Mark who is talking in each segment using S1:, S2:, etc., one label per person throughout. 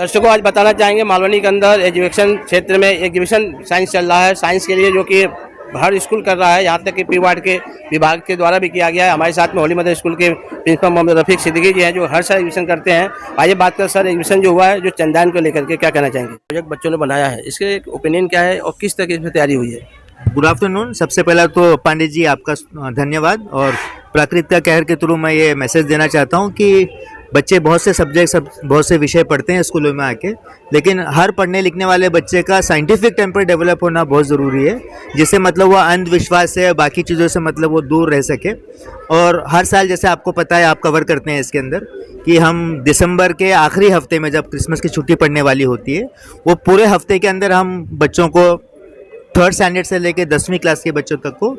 S1: दर्शकों आज बताना चाहेंगे मालवनी के अंदर एजुकेशन क्षेत्र में एग्जीबिशन साइंस चल रहा है। साइंस के लिए जो कि हर स्कूल कर रहा है, यहाँ तक कि पी वार्ड के विभाग के द्वारा भी किया गया है। हमारे साथ में होली मदर स्कूल के प्रिंसिपल मोहम्मद रफीक सिद्दीकी जी हैं जो हर साल एग्जीबिशन करते हैं। आइए बात कर सर, एग्जीबिशन जो हुआ है जो चंद्रयान को लेकर के क्या कहना चाहेंगे? प्रोजेक्ट बच्चों ने बनाया है, इसके ओपिनियन क्या है और किस तरह की इसमें तैयारी हुई है?
S2: Good afternoon. सबसे पहला तो पांडे जी आपका धन्यवाद। और प्राकृतिक का कहर के थ्रू मैं ये मैसेज देना चाहता हूँ कि बच्चे बहुत से बहुत से विषय पढ़ते हैं स्कूलों में आके, लेकिन हर पढ़ने लिखने वाले बच्चे का साइंटिफिक टेम्पर डेवलप होना बहुत ज़रूरी है, जिससे मतलब वो अंधविश्वास से बाकी चीज़ों से मतलब वो दूर रह सके। और हर साल जैसे आपको पता है, आप कवर करते हैं इसके अंदर कि हम दिसंबर के आखिरी हफ्ते में जब क्रिसमस की छुट्टी पड़ने वाली होती है, वो पूरे हफ्ते के अंदर हम बच्चों को 3rd स्टैंडर्ड से लेकर 10वीं क्लास के बच्चों तक को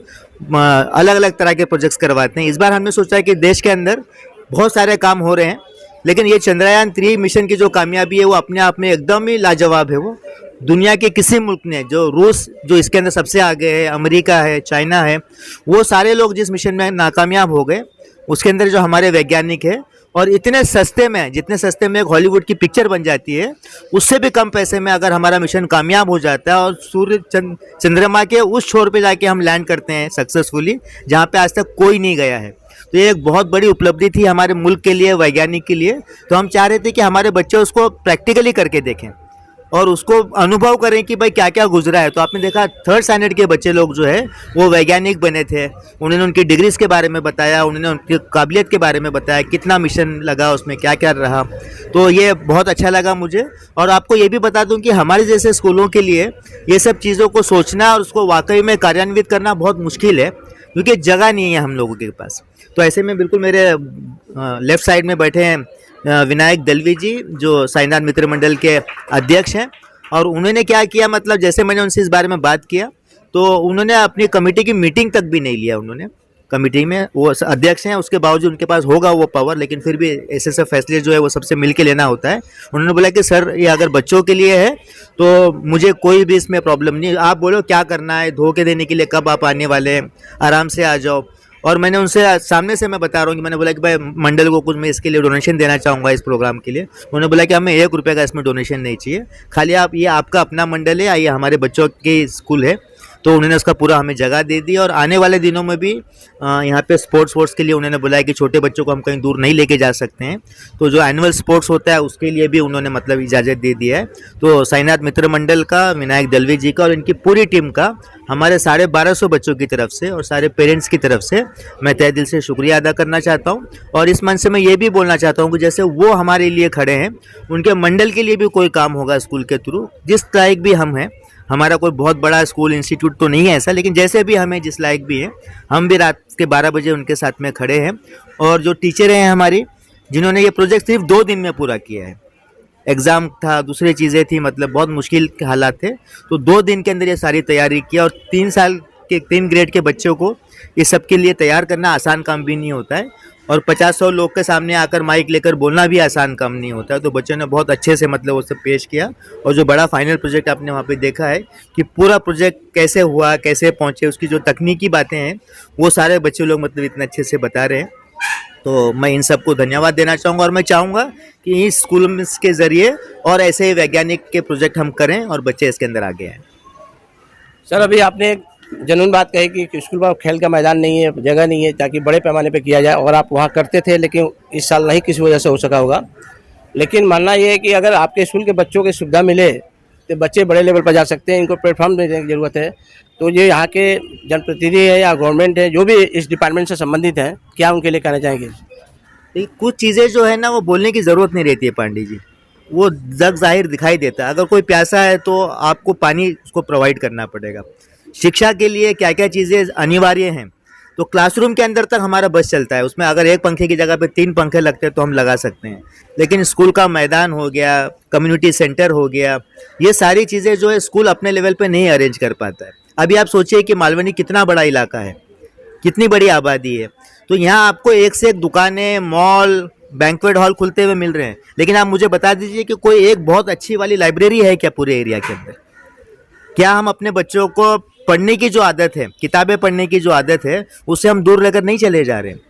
S2: अलग अलग तरह के प्रोजेक्ट्स करवाते हैं। इस बार हमने सोचा है कि देश के अंदर बहुत सारे काम हो रहे हैं, लेकिन ये चंद्रयान 3 मिशन की जो कामयाबी है वो अपने आप में एकदम ही लाजवाब है। वो दुनिया के किसी मुल्क ने, जो रूस जो इसके अंदर सबसे आगे है, अमेरिका है, चाइना है, वो सारे लोग जिस मिशन में नाकामयाब हो गए, उसके अंदर जो हमारे वैज्ञानिक है, और इतने सस्ते में, जितने सस्ते में एक हॉलीवुड की पिक्चर बन जाती है, उससे भी कम पैसे में अगर हमारा मिशन कामयाब हो जाता है और सूर्य चंद्रमा के उस छोर पे जाके हम लैंड करते हैं सक्सेसफुली, जहाँ पे आज तक कोई नहीं गया है, तो ये एक बहुत बड़ी उपलब्धि थी हमारे मुल्क के लिए, वैज्ञानिक के लिए। तो हम चाह रहे थे कि हमारे बच्चे उसको प्रैक्टिकली करके देखें और उसको अनुभव करें कि भाई क्या क्या गुजरा है। तो आपने देखा 3rd स्टैंडर्ड के बच्चे लोग जो है वो वैज्ञानिक बने थे, उन्होंने उनकी डिग्रीज के बारे में बताया, उन्होंने उनकी काबिलियत के बारे में बताया, कितना मिशन लगा उसमें, क्या क्या रहा। तो ये बहुत अच्छा लगा मुझे। और आपको ये भी बता दूं कि हमारे जैसे स्कूलों के लिए ये सब चीज़ों को सोचना और उसको वाकई में कार्यान्वित करना बहुत मुश्किल है, क्योंकि जगह नहीं है हम लोगों के पास। तो ऐसे में बिल्कुल मेरे लेफ़्ट साइड में बैठे हैं विनायक दलवी जी, जो साईनाथ मित्र मंडल के अध्यक्ष हैं। और उन्होंने क्या किया, मतलब जैसे मैंने उनसे इस बारे में बात किया तो उन्होंने अपनी कमेटी की मीटिंग तक भी नहीं लिया। उन्होंने कमेटी में, वो अध्यक्ष हैं, उसके बावजूद उनके पास होगा वो पावर, लेकिन फिर भी ऐसे सब फैसले जो है वो सबसे मिल के लेना होता है। उन्होंने बोला कि सर ये अगर बच्चों के लिए है तो मुझे कोई भी इसमें प्रॉब्लम नहीं, आप बोलो क्या करना है, धोखे देने के लिए कब आप आने वाले हैं, आराम से आ जाओ। और मैंने उनसे सामने से मैं बता रहा हूँ कि मैंने बोला कि भाई मंडल को कुछ मैं इसके लिए डोनेशन देना चाहूँगा इस प्रोग्राम के लिए। उन्होंने बोला कि हमें 1 रुपये का इसमें डोनेशन नहीं चाहिए, खाली आप, ये आपका अपना मंडल है, ये हमारे बच्चों की स्कूल है। तो उन्होंने उसका पूरा हमें जगह दे दी। और आने वाले दिनों में भी यहाँ पे स्पोर्ट्स के लिए उन्होंने बोला है कि छोटे बच्चों को हम कहीं दूर नहीं लेके जा सकते हैं, तो जो एनुअल स्पोर्ट्स होता है उसके लिए भी उन्होंने मतलब इजाज़त दे दी है। तो साईनाथ मित्र मंडल का, विनायक दलवी जी का और इनकी पूरी टीम का हमारे 1250 बच्चों की तरफ से और सारे पेरेंट्स की तरफ से मैं तहे दिल से शुक्रिया अदा करना चाहता हूँ। और इस मंच से मैं ये भी बोलना चाहता हूँ कि जैसे वो हमारे लिए खड़े हैं, उनके मंडल के लिए भी कोई काम होगा स्कूल के थ्रू, जिस लायक भी हम हैं, हमारा कोई बहुत बड़ा स्कूल इंस्टीट्यूट तो नहीं है ऐसा, लेकिन जैसे भी हमें जिस लायक भी हैं, हम भी रात के 12 बजे उनके साथ में खड़े हैं। और जो टीचर हैं हमारी, जिन्होंने ये प्रोजेक्ट सिर्फ 2 दिन में पूरा किया है, एग्ज़ाम था, दूसरी चीज़ें थी, मतलब बहुत मुश्किल के हालात थे, तो 2 दिन के अंदर ये सारी तैयारी किया। और 3 ग्रेड के बच्चों को इस सब के लिए तैयार करना आसान काम भी नहीं होता है, और 50-100 लोग के सामने आकर माइक लेकर बोलना भी आसान काम नहीं होता है। तो बच्चों ने बहुत अच्छे से मतलब वो सब पेश किया। और जो बड़ा फाइनल प्रोजेक्ट आपने वहाँ पे देखा है कि पूरा प्रोजेक्ट कैसे हुआ, कैसे पहुँचे, उसकी जो तकनीकी बातें हैं वो सारे बच्चे लोग मतलब इतने अच्छे से बता रहे हैं। तो मैं इन सबको धन्यवाद देना चाहूँगा, और मैं चाहूँगा कि इस स्कूल के ज़रिए और ऐसे ही वैज्ञानिक के प्रोजेक्ट हम करें और बच्चे इसके अंदर आगे हैं।
S1: सर अभी आपने एक जनून बात कही कि स्कूल में खेल का मैदान नहीं है, जगह नहीं है ताकि बड़े पैमाने पे किया जाए, और आप वहाँ करते थे, लेकिन इस साल नहीं किसी वजह से हो सका होगा। लेकिन मानना ये है कि अगर आपके स्कूल के बच्चों की सुविधा मिले तो बच्चे बड़े लेवल पर जा सकते हैं, इनको प्लेटफॉर्म देने की ज़रूरत है। तो ये यहाँ के जनप्रतिनिधि है या गवर्नमेंट है, जो भी इस डिपार्टमेंट से संबंधित हैं, क्या उनके लिए कहना चाहेंगे?
S2: कुछ चीज़ें जो है ना वो बोलने की ज़रूरत नहीं रहती है पांडे जी, वो जग जाहिर दिखाई देता है। अगर कोई प्यासा है तो आपको पानी उसको प्रोवाइड करना पड़ेगा। शिक्षा के लिए क्या क्या चीज़ें अनिवार्य हैं, तो क्लासरूम के अंदर तक हमारा बस चलता है, उसमें अगर 1 पंखे की जगह पे 3 पंखे लगते हैं तो हम लगा सकते हैं। लेकिन स्कूल का मैदान हो गया, कम्युनिटी सेंटर हो गया, ये सारी चीज़ें जो है स्कूल अपने लेवल पे नहीं अरेंज कर पाता है। अभी आप सोचिए कि मालवनी कितना बड़ा इलाका है, कितनी बड़ी आबादी है, तो यहाँ आपको एक से एक दुकानें, मॉल, बैंक्वेट हॉल खुलते हुए मिल रहे हैं, लेकिन आप मुझे बता दीजिए कि कोई एक बहुत अच्छी वाली लाइब्रेरी है क्या पूरे एरिया के अंदर? क्या हम अपने बच्चों को पढ़ने की जो आदत है, किताबें पढ़ने की जो आदत है, उससे हम दूर लेकर नहीं चले जा रहे हैं?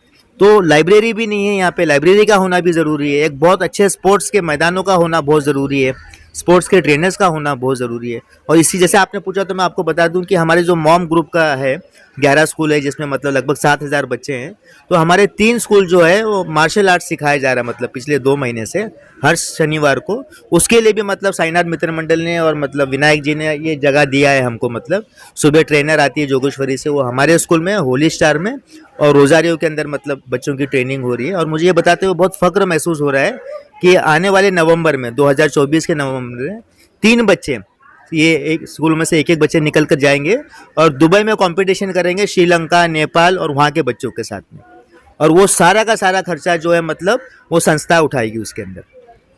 S2: तो लाइब्रेरी भी नहीं है यहाँ पे, लाइब्रेरी का होना भी ज़रूरी है। एक बहुत अच्छे स्पोर्ट्स के मैदानों का होना बहुत ज़रूरी है, स्पोर्ट्स के ट्रेनर्स का होना बहुत ज़रूरी है। और इसी जैसे आपने पूछा तो मैं आपको बता दूं कि हमारे जो मॉम ग्रुप का है 11 स्कूल है, जिसमें मतलब लगभग 7,000 बच्चे हैं। तो हमारे 3 स्कूल जो है वो मार्शल आर्ट सिखाया जा रहा है, मतलब पिछले 2 महीने से हर शनिवार को। उसके लिए भी मतलब साईनाथ मित्र मंडल ने और मतलब विनायक जी ने ये जगह दिया है हमको। मतलब सुबह ट्रेनर आती है जोगेश्वरी से, वो हमारे स्कूल में होली स्टार में और रोजारियो के अंदर मतलब बच्चों की ट्रेनिंग हो रही है। और मुझे ये बताते हुए बहुत फक्र महसूस हो रहा है कि आने वाले नवंबर में 2024 के नवंबर में 3 बच्चे ये एक स्कूल में से एक बच्चे निकल कर जाएंगे और दुबई में कंपटीशन करेंगे श्रीलंका, नेपाल और वहाँ के बच्चों के साथ में। और वो सारा का सारा खर्चा जो है मतलब वो संस्था उठाएगी। उसके अंदर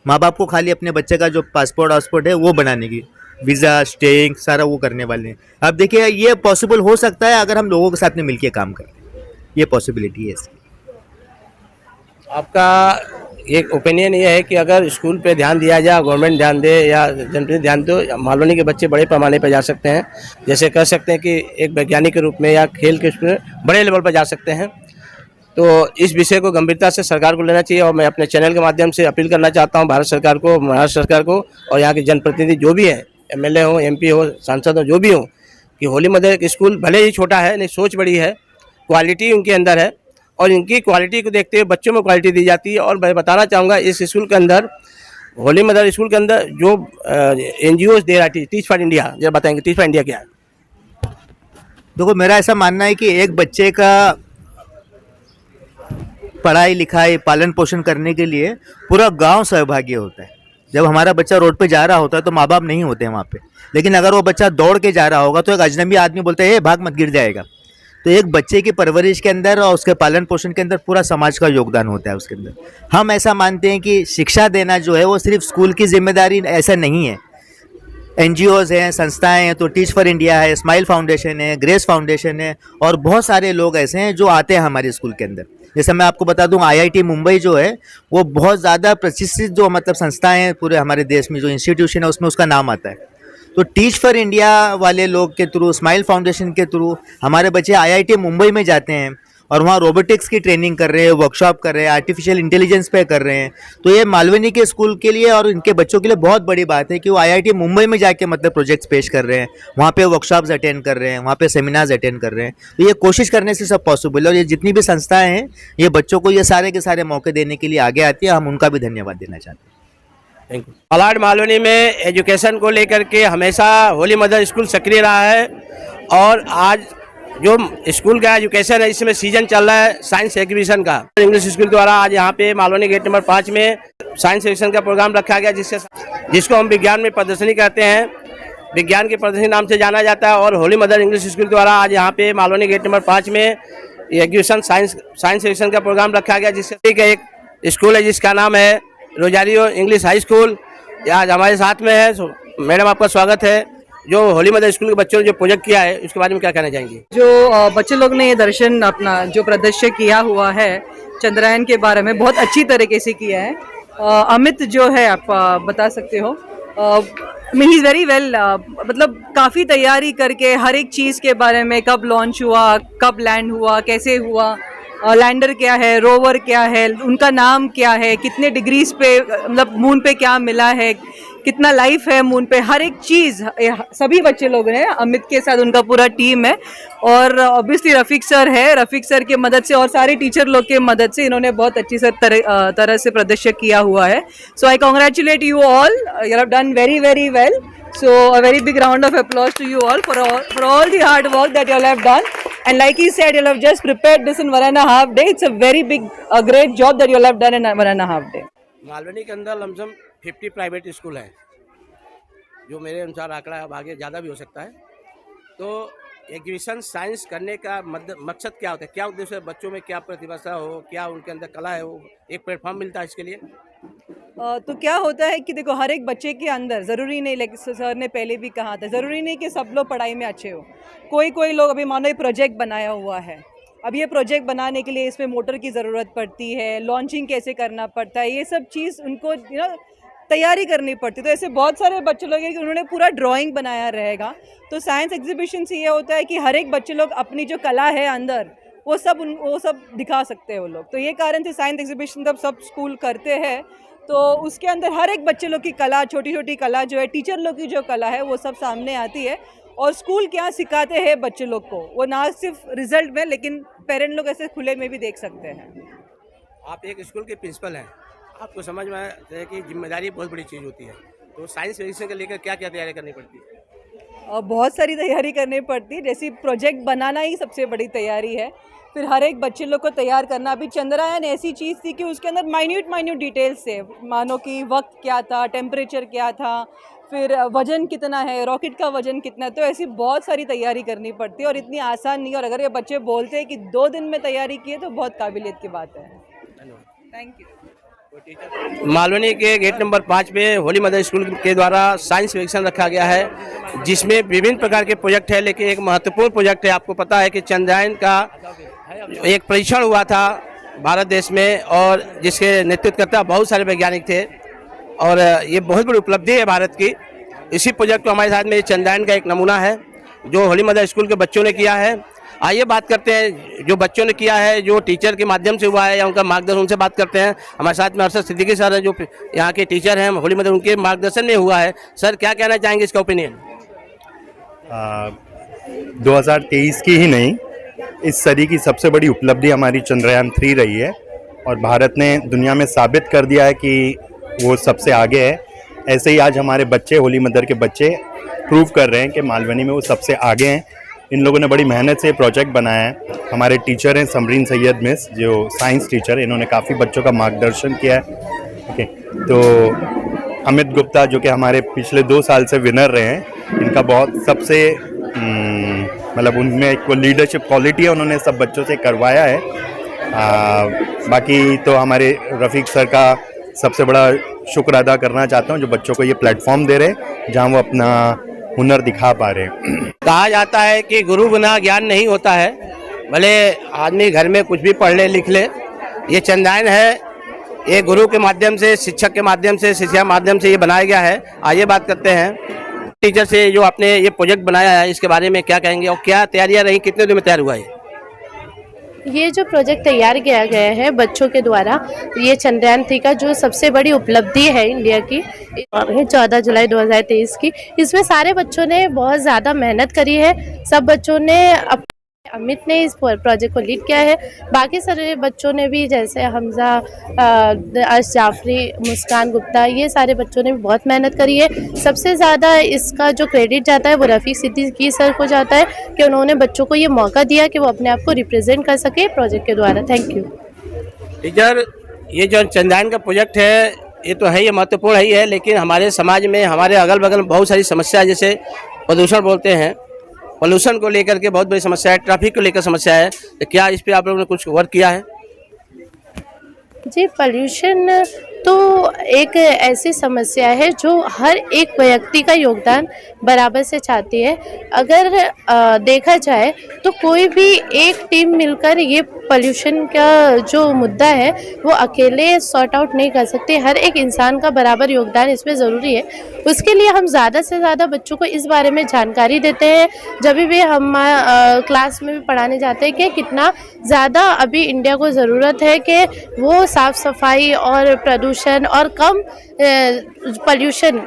S2: माँ बाप को खाली अपने बच्चे का जो पासपोर्ट है वो बनाने की, वीज़ा, स्टेइंग सारा वो करने वाले हैं। अब देखिए ये पॉसिबल हो सकता है अगर हम लोगों के साथ में मिलकर काम करें, ये पॉसिबिलिटी है इसकी।
S1: आपका एक ओपिनियन ये है कि अगर स्कूल पे ध्यान दिया जाए, गवर्नमेंट ध्यान दे या जनप्रतिनिधि ध्यान दे, मालवनी के बच्चे बड़े पैमाने पर जा सकते हैं। जैसे कह सकते हैं कि एक वैज्ञानिक के रूप में या खेल के उसमें बड़े लेवल पर जा सकते हैं। तो इस विषय को गंभीरता से सरकार को लेना चाहिए। और मैं अपने चैनल के माध्यम से अपील करना चाहता हूँ भारत सरकार को, महाराष्ट्र सरकार को और यहाँ के जनप्रतिनिधि जो भी हैं, एमएलए हो, एमपी हो, सांसद हो, जो भी हो, कि होली मदर स्कूल भले ही छोटा है लेकिन सोच बड़ी है, क्वालिटी उनके अंदर है और इनकी क्वालिटी को देखते हुए बच्चों में क्वालिटी दी जाती है। और मैं बताना चाहूँगा इस स्कूल के अंदर, होली मदर स्कूल के अंदर जो NGOs दे रहा है, टीच फॉर इंडिया, जरा बताएंगे टीच फॉर इंडिया क्या है?
S2: देखो मेरा ऐसा मानना है कि एक बच्चे का पढ़ाई लिखाई पालन पोषण करने के लिए पूरा गांव सहभागी होता है। जब हमारा बच्चा रोड पे जा रहा होता है तो माँ बाप नहीं होते हैं वहाँ पे, लेकिन अगर वो बच्चा दौड़ के जा रहा होगा तो एक अजनबी आदमी बोलता है भाग मत गिर जाएगा। तो एक बच्चे की परवरिश के अंदर और उसके पालन पोषण के अंदर पूरा समाज का योगदान होता है उसके अंदर। हम ऐसा मानते हैं कि शिक्षा देना जो है वो सिर्फ स्कूल की जिम्मेदारी ऐसा नहीं है। NGOs हैं, संस्थाएं हैं, तो टीच फॉर इंडिया है, स्माइल फाउंडेशन है, ग्रेस फाउंडेशन है और बहुत सारे लोग ऐसे हैं जो आते हैं हमारे स्कूल के अंदर। जैसे मैं आपको बता दूं IIT मुंबई जो है वो बहुत ज़्यादा प्रतिष्ठित जो मतलब संस्थाएं हैं पूरे हमारे देश में, जो इंस्टीट्यूशन है उसमें उसका नाम आता है। तो टीच फॉर इंडिया वाले लोग के थ्रू, स्माइल फाउंडेशन के थ्रू हमारे बच्चे IIT मुंबई में जाते हैं और वहाँ रोबोटिक्स की ट्रेनिंग कर रहे हैं, वर्कशॉप कर रहे हैं, आर्टिफिशियल इंटेलिजेंस पे कर रहे हैं। तो ये मालवनी के स्कूल के लिए और इनके बच्चों के लिए बहुत बड़ी बात है कि वो IIT मुंबई में जाके मतलब प्रोजेक्ट्स पेश कर रहे हैं, वहाँ पे वर्कशॉप्स अटेंड कर रहे हैं, वहाँ पे सेमिनार्स अटेंड कर रहे हैं। तो ये कोशिश करने से सब पॉसिबल है। और ये जितनी भी संस्थाएँ हैं ये बच्चों को ये सारे के सारे मौके देने के लिए आगे आती है, हम उनका भी धन्यवाद देना चाहते हैं।
S1: Thank you. मलाड मालवनी में एजुकेशन को लेकर के हमेशा होली मदर स्कूल सक्रिय रहा है और आज जो स्कूल का एजुकेशन है इसमें सीजन चल रहा है साइंस एग्जीबिशन का। इंग्लिश स्कूल द्वारा आज यहाँ पे मालवनी गेट नंबर 5 में साइंस एग्जीबिशन का प्रोग्राम रखा गया, जिसको हम विज्ञान में प्रदर्शनी कहते हैं, विज्ञान की प्रदर्शनी नाम से जाना जाता है। और होली मदर इंग्लिश स्कूल द्वारा आज यहाँ पे मालवनी गेट नंबर 5 में एग्जीबिशन साइंस एग्जीबिशन का प्रोग्राम रखा गया, जिससे एक स्कूल है जिसका नाम है रोजारियो इंग्लिश हाई स्कूल। आज हमारे साथ में है मैडम, आपका स्वागत है। जो होली मदर स्कूल के बच्चों ने जो प्रोजेक्ट किया है उसके बारे में क्या कहना चाहेंगे?
S3: जो बच्चे लोग ने ये दर्शन अपना जो प्रदर्शन किया हुआ है चंद्रयान के बारे में बहुत अच्छी तरीके से किया है। अमित जो है आप बता सकते हो, ही इज़ वेरी वेल, मतलब काफ़ी तैयारी करके हर एक चीज़ के बारे में, कब लॉन्च हुआ, कब लैंड हुआ, कैसे हुआ, लैंडर क्या है, रोवर क्या है, उनका नाम क्या है, कितने डिग्रीज पे मतलब मून पे क्या मिला है, कितना लाइफ है मून पे, हर एक चीज़ सभी बच्चे लोग हैं। अमित के साथ उनका पूरा टीम है और ऑब्वियसली रफ़ीक सर है, रफ़ीक सर की मदद से और सारे टीचर लोग के मदद से इन्होंने बहुत अच्छी तरह से प्रदर्शन किया हुआ है। So I congratulate you all, you have done very very well. So a very big round of applause to you all for all the hard work that you all have done. And like he said, you all have just prepared this in 1.5 days. It's a very big, a great job that you all have done in 1.5 days.
S1: Malvani के अंदर lump sum 50 private school हैं, जो मेरे अनुसार आंकड़ा अब आगे ज़्यादा भी हो सकता है। तो एग्जीबिशन साइंस करने का मकसद क्या होता है, क्या उद्देश्य है? बच्चों में क्या प्रतिभा हो, क्या उनके अंदर कला है, वो एक प्लेटफॉर्म मिलता है इसके लिए।
S3: तो क्या होता है कि देखो हर एक बच्चे के अंदर ज़रूरी नहीं, लाइक सर ने पहले भी कहा था, ज़रूरी नहीं कि सब लोग पढ़ाई में अच्छे हो। कोई लोग अभी मानो एक प्रोजेक्ट बनाया हुआ है, अब ये प्रोजेक्ट बनाने के लिए इसमें मोटर की ज़रूरत पड़ती है, लॉन्चिंग कैसे करना पड़ता है, ये सब चीज़ उनको तैयारी करनी पड़ती है। तो ऐसे बहुत सारे बच्चे लोग हैं कि उन्होंने पूरा ड्राइंग बनाया रहेगा। तो साइंस एग्जीबिशन से ये होता है कि हर एक बच्चे लोग अपनी जो कला है अंदर वो सब दिखा सकते हैं वो लोग। तो ये कारण से साइंस एग्जीबिशन जब सब स्कूल करते हैं तो उसके अंदर हर एक बच्चे लोग की कला, छोटी छोटी कला जो है, टीचर लोग की जो कला है वो सब सामने आती है। और स्कूल क्या सिखाते हैं बच्चे लोग को, वो ना सिर्फ रिजल्ट में, लेकिन पेरेंट लोग ऐसे खुले में भी देख सकते हैं।
S1: आप एक स्कूल के प्रिंसिपल हैं, आपको समझ में आता है कि जिम्मेदारी बहुत बड़ी चीज़ होती है, तो साइंस विषय को लेकर क्या क्या तैयारी करनी पड़ती है?
S3: बहुत सारी तैयारी करनी पड़ती है, जैसे प्रोजेक्ट बनाना ही सबसे बड़ी तैयारी है। फिर हर एक बच्चे लोग को तैयार करना। अभी चंद्रयान ऐसी चीज़ थी कि उसके अंदर माइन्यूट डिटेल्स थे, मानो कि वक्त क्या था, टेम्परेचर क्या था, फिर वजन कितना है, रॉकेट का वजन कितना है। तो ऐसी बहुत सारी तैयारी करनी पड़ती है और इतनी आसान नहीं। और अगर ये बच्चे बोलते हैं कि 2 दिन में तैयारी की है तो बहुत काबिलियत की बात है। Thank you.
S1: मालवनी के गेट नंबर 5 पे होली मदर स्कूल के द्वारा साइंस एग्जीबिशन रखा गया है, जिसमें विभिन्न प्रकार के प्रोजेक्ट है, लेकिन एक महत्वपूर्ण प्रोजेक्ट है। आपको पता है कि चंद्रयान का एक परीक्षण हुआ था भारत देश में, और जिसके नेतृत्वकर्ता बहुत सारे वैज्ञानिक थे, और ये बहुत बड़ी उपलब्धि है भारत की। इसी प्रोजेक्ट को हमारे साथ में चंद्रयान का एक नमूना है जो होली मदर स्कूल के बच्चों ने किया है। आइए बात करते हैं जो बच्चों ने किया है, जो टीचर के माध्यम से हुआ है या उनका मार्गदर्शन, उनसे बात करते हैं। हमारे साथ में अरशद सिद्दीकी सर हैं जो यहाँ के टीचर हैं होली मदर, उनके मार्गदर्शन में हुआ है। सर क्या कहना चाहेंगे, इसका ओपिनियन?
S4: 2023 की ही नहीं, इस सदी की सबसे बड़ी उपलब्धि हमारी चंद्रयान 3 रही है, और भारत ने दुनिया में साबित कर दिया है कि वो सबसे आगे है। ऐसे ही आज हमारे बच्चे, होली मदर के बच्चे प्रूव कर रहे हैं कि मालवनी में वो सबसे आगे हैं। इन लोगों ने बड़ी मेहनत से प्रोजेक्ट बनाया है। हमारे टीचर हैं समरीन सैयद मिस, जो साइंस टीचर, इन्होंने काफ़ी बच्चों का मार्गदर्शन किया है। ओके, तो अमित गुप्ता जो कि हमारे पिछले 2 साल से विनर रहे हैं, इनका बहुत सबसे मतलब उनमें एक लीडरशिप क्वालिटी है, उन्होंने सब बच्चों से करवाया है। बाकी तो हमारे रफ़ीक सर का सबसे बड़ा शुक्र अदा करना चाहता हूँ, जो बच्चों को ये प्लेटफॉर्म दे रहे हैं जहाँ वो अपना हुनर दिखा पा रहे हैं।
S1: कहा जाता है कि गुरु बिना ज्ञान नहीं होता है, भले आदमी घर में कुछ भी पढ़ ले लिख ले। ये चंद्रयान है, ये गुरु के माध्यम से, शिक्षक के माध्यम से, शिक्षा के माध्यम से ये बनाया गया है। आइए बात करते हैं टीचर से, जो आपने ये प्रोजेक्ट बनाया है इसके बारे में क्या कहेंगे और क्या तैयारियां रही, कितने दिन में तैयार हुआ है?
S5: ये जो प्रोजेक्ट तैयार किया गया है बच्चों के द्वारा, ये चंद्रयान 3 का जो सबसे बड़ी उपलब्धि है इंडिया की, 14 जुलाई 2023 की। इसमें सारे बच्चों ने बहुत ज़्यादा मेहनत करी है। सब बच्चों ने अमित ने इस प्रोजेक्ट को लीड किया है। बाकी सारे बच्चों ने भी, जैसे हमजा, अर्श जाफरी, मुस्कान गुप्ता, ये सारे बच्चों ने भी बहुत मेहनत करी है। सबसे ज़्यादा इसका जो क्रेडिट जाता है वो रफ़ीक सिद्दीकी सर को जाता है कि उन्होंने बच्चों को ये मौका दिया कि वो अपने आप को रिप्रेजेंट कर सके प्रोजेक्ट के द्वारा। Thank you
S1: teacher. ये जो चंद्रयान का प्रोजेक्ट है ये तो है, ये महत्वपूर्ण ही है, लेकिन हमारे समाज में, हमारे अगल बगल में बहुत सारी समस्या है, जैसे प्रदूषण बोलते हैं, पोल्यूशन को लेकर के बहुत बड़ी समस्या है, ट्रैफिक को लेकर समस्या है। तो क्या इस पे आप लोगों ने कुछ वर्क किया है?
S5: जी, पोल्यूशन तो एक ऐसी समस्या है जो हर एक व्यक्ति का योगदान बराबर से चाहती है। अगर देखा जाए तो कोई भी एक टीम मिलकर ये पोल्यूशन का जो मुद्दा है वो अकेले सॉर्ट आउट नहीं कर सकते। हर एक इंसान का बराबर योगदान इसमें ज़रूरी है। उसके लिए हम ज़्यादा से ज़्यादा बच्चों को इस बारे में जानकारी देते हैं। जब भी हम क्लास में भी पढ़ाने जाते हैं कि कितना ज़्यादा अभी इंडिया को ज़रूरत है कि वो साफ़ सफाई और प्रदूषण और कम पोल्यूशन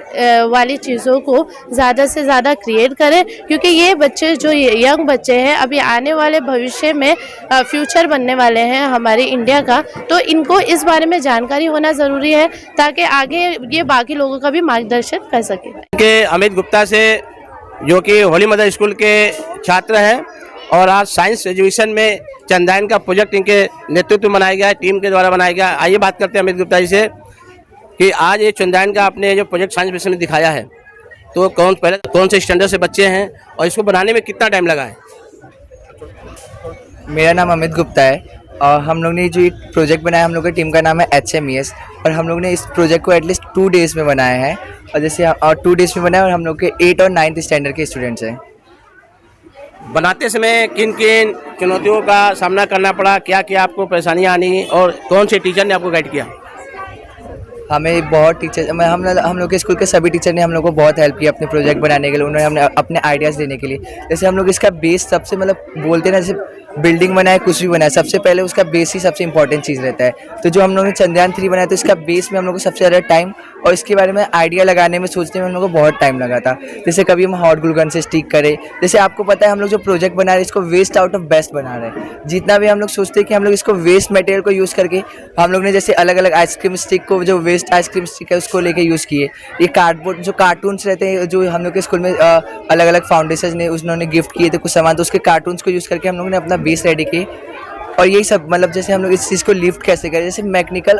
S5: वाली चीज़ों को ज़्यादा से ज़्यादा क्रिएट करें, क्योंकि ये बच्चे जो यंग बच्चे हैं अभी आने वाले भविष्य में फ्यूचर बनने वाले हैं हमारे इंडिया का। तो इनको इस बारे में जानकारी होना ज़रूरी है ताकि आगे ये बाकी लोगों का भी मार्गदर्शन कर सके।
S1: के अमित गुप्ता से, जो कि होली मदर स्कूल के छात्र हैं, और आज साइंस एजुकेशन में चंद्रयान का प्रोजेक्ट इनके नेतृत्व में बनाया गया है, टीम के द्वारा बनाया गया। आइए बात करते हैं अमित गुप्ता जी से कि आज ये चंद्रयान का आपने जो प्रोजेक्ट साइंस एजुकेशन में दिखाया है, तो कौन से स्टैंडर्ड से बच्चे हैं और इसको बनाने में कितना टाइम लगा है?
S6: मेरा नाम अमित गुप्ता है और हम लोग ने जो एक प्रोजेक्ट बनाया, हम लोग की टीम का नाम है HMES, और हम लोग ने इस प्रोजेक्ट को एटलीस्ट 2 डेज़ में बनाया है। और जैसे 2 डेज़ में बनाया, और हम लोग के 8 और 9th स्टैंडर्ड के स्टूडेंट्स हैं।
S1: बनाते समय किन किन चुनौतियों का सामना करना पड़ा, क्या क्या आपको परेशानियां आनी, और कौन से टीचर ने आपको गाइड किया?
S6: हमें बहुत टीचर, हम लोग के स्कूल के सभी टीचर ने हम लोग को बहुत हेल्प किया अपने प्रोजेक्ट बनाने के लिए। उन्होंने अपने आइडियाज़ देने के लिए। जैसे हम लोग इसका बेस सबसे बोलते हैं ना, जैसे बिल्डिंग बनाए कुछ भी बनाए, सबसे पहले उसका बेस ही सबसे इंपॉर्टेंट चीज़ रहता है। तो जो हम लोगों ने चंद्रयान 3 बनाया तो इसका बेस में हम लोग को सबसे ज़्यादा टाइम और इसके बारे में आइडिया लगाने में सोचने में हम लोग को बहुत टाइम लगा था। जैसे कभी हम हॉट ग्लू गन से स्टिक करें, जैसे आपको पता है हम लोग जो प्रोजेक्ट बना रहे हैं इसको वेस्ट आउट ऑफ बेस्ट बना रहे हैं। जितना भी हम लोग सोचते हैं कि हम लोग इसको वेस्ट मटेरियल को यूज़ करके हम लोग ने जैसे अलग अलग आइसक्रीम स्टिक को, जो वेस्ट आइसक्रीम स्टिक है उसको लेके यूज़ किए। ये कार्डबोर्ड जो कार्टून्स रहते हैं जो हम लोग के स्कूल में अलग अलग फाउंडेशन ने उन्होंने गिफ्ट किए थे कुछ सामान, तो उसके कार्टून्स को यूज़ करके हम लोग ने अपना बेस रेडी किए। और यही सब मतलब जैसे हम लोग इस चीज़ को लिफ्ट कैसे करें, जैसे मैकेनिकल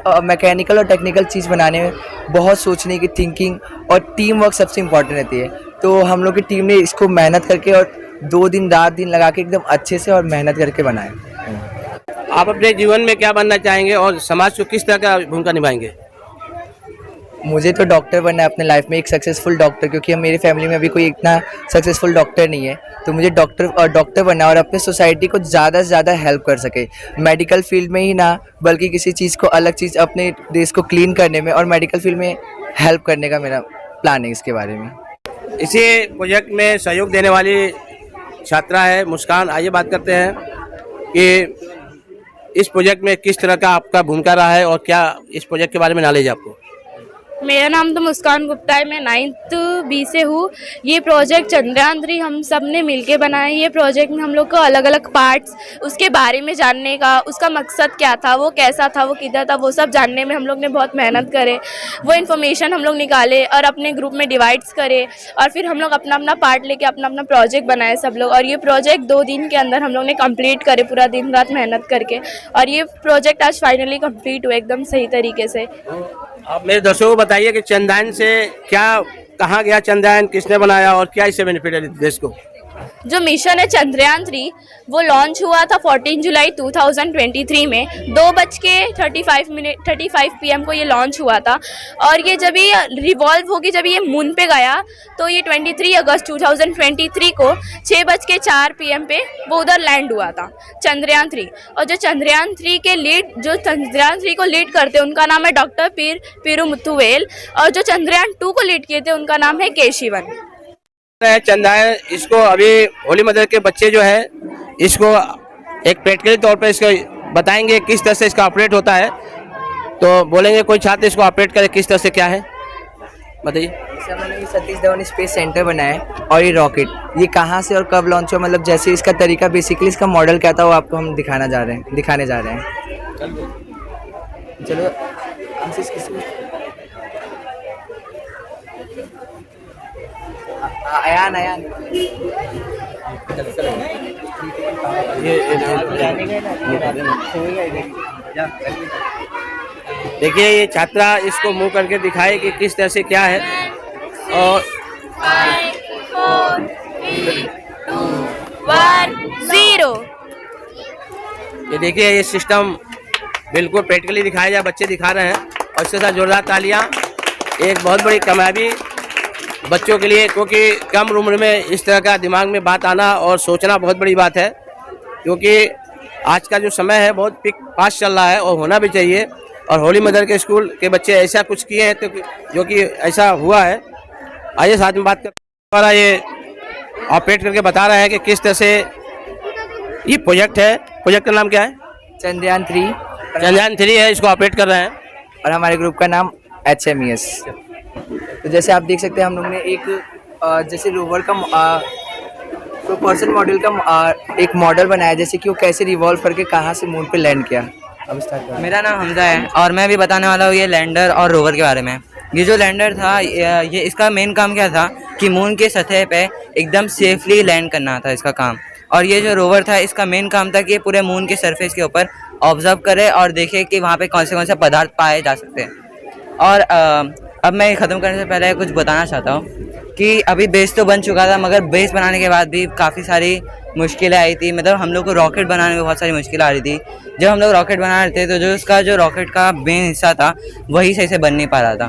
S6: और टेक्निकल चीज़ बनाने में बहुत सोचने की थिंकिंग और टीम वर्क सबसे इम्पोर्टेंट रहती है। तो हम लोग की टीम ने इसको मेहनत करके और 2 दिन रात दिन लगा के एकदम अच्छे से और मेहनत करके बनाए।
S1: आप अपने जीवन में क्या बनना चाहेंगे और समाज को किस तरह का भूमिका निभाएंगे?
S6: मुझे तो डॉक्टर बनना है अपने लाइफ में, एक सक्सेसफुल डॉक्टर, क्योंकि हम मेरी फैमिली में अभी कोई इतना सक्सेसफुल डॉक्टर नहीं है। तो मुझे डॉक्टर बनना है और अपने सोसाइटी को ज़्यादा से ज़्यादा हेल्प कर सके, मेडिकल फील्ड में ही ना बल्कि किसी चीज़ को अलग चीज़ अपने देश को क्लीन करने में और मेडिकल फील्ड में हेल्प करने का मेरा प्लान है इसके बारे में।
S1: इसी प्रोजेक्ट में सहयोग देने वाली छात्रा है मुस्कान। आइए बात करते हैं कि इस प्रोजेक्ट में किस तरह का आपका भूमिका रहा है और क्या इस प्रोजेक्ट के बारे में नॉलेज है आपको?
S7: मेरा नाम तो मुस्कान गुप्ता है, मैं 9th B से हूँ। ये प्रोजेक्ट चंद्रयान 3 हम सब ने मिलके बनाया है। ये प्रोजेक्ट में हम लोग को अलग अलग पार्ट्स उसके बारे में जानने का, उसका मकसद क्या था, वो कैसा था, वो किधर था, वो सब जानने में हम लोग ने बहुत मेहनत करे। वो इन्फॉर्मेशन हम लोग निकाले और अपने ग्रुप में डिवाइड्स करे और फिर हम लोग अपना अपना पार्ट लेके अपना अपना प्रोजेक्ट बनाए सब लोग। और ये प्रोजेक्ट 2 दिन के अंदर हम लोग ने कंप्लीट करे, पूरा दिन रात मेहनत करके। और ये प्रोजेक्ट आज फाइनली कंप्लीट हुआ एकदम सही तरीके से।
S1: आप मेरे दर्शकों को बताइए कि चंद्रयान से क्या, कहाँ गया चंद्रयान, किसने बनाया और क्या इससे बेनिफिट है देश को?
S7: जो मिशन है चंद्रयान 3 वो लॉन्च हुआ था 14 जुलाई 2023 में 2:35 PM को ये लॉन्च हुआ था। और ये जब ये रिवॉल्व होगी, जब ये मून पे गया तो ये 23 अगस्त 2023 को 6:04 PM पे वो उधर लैंड हुआ था चंद्रयान 3। और जो चंद्रयान 3 के जो चंद्रयान 3 को लीड करते हैं उनका नाम है डॉक्टर पेरुमुथुवेल और जो चंद्रयान 2 को लीड किए थे उनका नाम है के शिवन।
S1: चंद्रयान, इसको अभी होली मदर के बच्चे जो है इसको एक प्रैक्टिकली तौर पर इसको बताएंगे किस तरह से इसका ऑपरेट होता है। तो बोलेंगे कोई छात्र इसको ऑपरेट करे किस तरह से, क्या है बताइए।
S6: जैसे हमने सतीश धवन स्पेस सेंटर बनाया है और ये रॉकेट ये कहाँ से और कब लॉन्च हुआ, मतलब जैसे इसका तरीका बेसिकली इसका मॉडल क्या था वो आपको हम दिखाने जा रहे हैं। चलो अयान
S1: देखिए ये छात्रा इसको मुंह करके दिखाए कि किस तरह से क्या है। और
S7: 5 4 3 2 1 0।
S1: ये देखिए ये सिस्टम बिल्कुल प्रैक्टिकली दिखाया जाए, बच्चे दिखा रहे हैं और इसके साथ जोरदार तालियां। एक बहुत बड़ी कामयाबी बच्चों के लिए, क्योंकि कम उम्र में इस तरह का दिमाग में बात आना और सोचना बहुत बड़ी बात है। क्योंकि आज का जो समय है बहुत फास्ट चल रहा है और होना भी चाहिए। और होली मदर के स्कूल के बच्चे ऐसा कुछ किए हैं तो जो कि ऐसा हुआ है। आइए साथ में बात कर, ये ऑपरेट करके बता रहा है कि किस तरह से ये प्रोजेक्ट है। प्रोजेक्ट का नाम क्या है?
S6: चंद्रयान 3
S1: है, इसको ऑपरेट कर रहे हैं।
S6: और हमारे ग्रुप का नाम HMES। तो जैसे आप देख सकते हैं हम लोग ने एक जैसे रोवर का पर्सन मॉडल का एक मॉडल बनाया, जैसे कि वो कैसे रिवॉल्व करके कहाँ से मून पे लैंड किया। अब स्टार्ट।
S8: मेरा नाम हमजा है और मैं भी बताने वाला हूँ ये लैंडर और रोवर के बारे में। ये जो लैंडर था ये इसका मेन काम क्या था कि मून के सतह पे एकदम सेफली लैंड करना था इसका काम। और ये जो रोवर था इसका मेन काम था कि ये पूरे मून के सरफेस के ऊपर ऑब्जर्व करे और देखे कि वहाँ पे कौन से पदार्थ पाए जा सकते हैं। और अब मैं ख़त्म करने से पहले कुछ बताना चाहता हूँ कि अभी बेस तो बन चुका था, मगर बेस बनाने के बाद भी काफ़ी सारी मुश्किलें आई थी। मतलब हम लोग को रॉकेट बनाने में बहुत सारी मुश्किल आ रही थी। जब हम लोग रॉकेट बना रहे थे तो जो रॉकेट का मेन हिस्सा था वही सही से बन नहीं पा रहा था।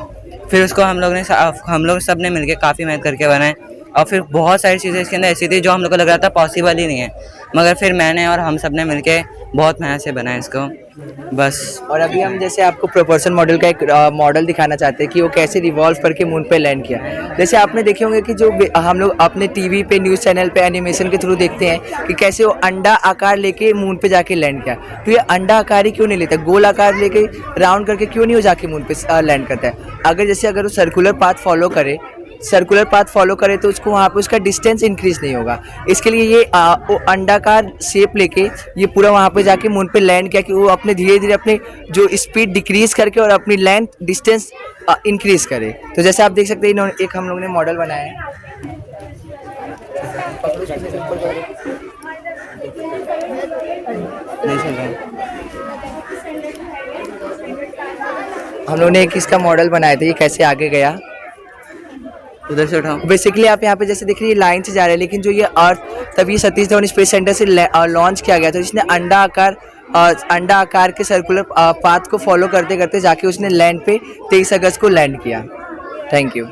S8: फिर उसको हम लोग सब ने मिलकर काफ़ी मेहनत करके बनाए और फिर बहुत सारी चीज़ें इसके अंदर ऐसी थी जो हम लोग को लग रहा था पॉसिबल ही नहीं है, मगर फिर मैंने और हम सब ने मिलके बहुत मेहनत से बनाया इसको बस।
S6: और अभी हम जैसे आपको प्रोपोर्शन मॉडल का एक मॉडल दिखाना चाहते हैं कि वो कैसे रिवॉल्व करके मून पे लैंड किया। जैसे आपने देखे होंगे कि जो हम लोग अपने टीवी पे न्यूज़ चैनल पे एनिमेशन के थ्रू देखते हैं कि कैसे वो अंडा आकार लेके मून पे जाके लैंड किया, तो ये अंडा आकार ही क्यों नहीं लेता, गोल आकार लेके राउंड करके क्यों नहीं वो जाके मून पे लैंड करता है। अगर वो सर्कुलर पाथ फॉलो करे तो उसको वहाँ पे उसका डिस्टेंस इंक्रीज नहीं होगा। इसके लिए ये वो अंडाकार शेप लेके ये पूरा वहाँ पे जाके मून पे लैंड किया कि वो अपने धीरे धीरे अपने जो स्पीड डिक्रीज करके और अपनी लेंथ डिस्टेंस इंक्रीज करे। तो जैसे आप देख सकते हैं इन्होंने एक हम लोग ने मॉडल बनाया है। हम लोग ने एक इसका मॉडल बनाया था, ये कैसे आगे गया
S8: उधर से उठाओ।
S6: बेसिकली आप यहाँ पे जैसे देख रही है लाइन से जा रहे हैं, लेकिन जो ये अर्थ तभी सतीश धवन स्पेस सेंटर से लॉन्च किया गया था, जिसने अंडा आकार के सर्कुलर पाथ को फॉलो करते करते जाके उसने लैंड पे 23 अगस्त को लैंड किया। Thank you.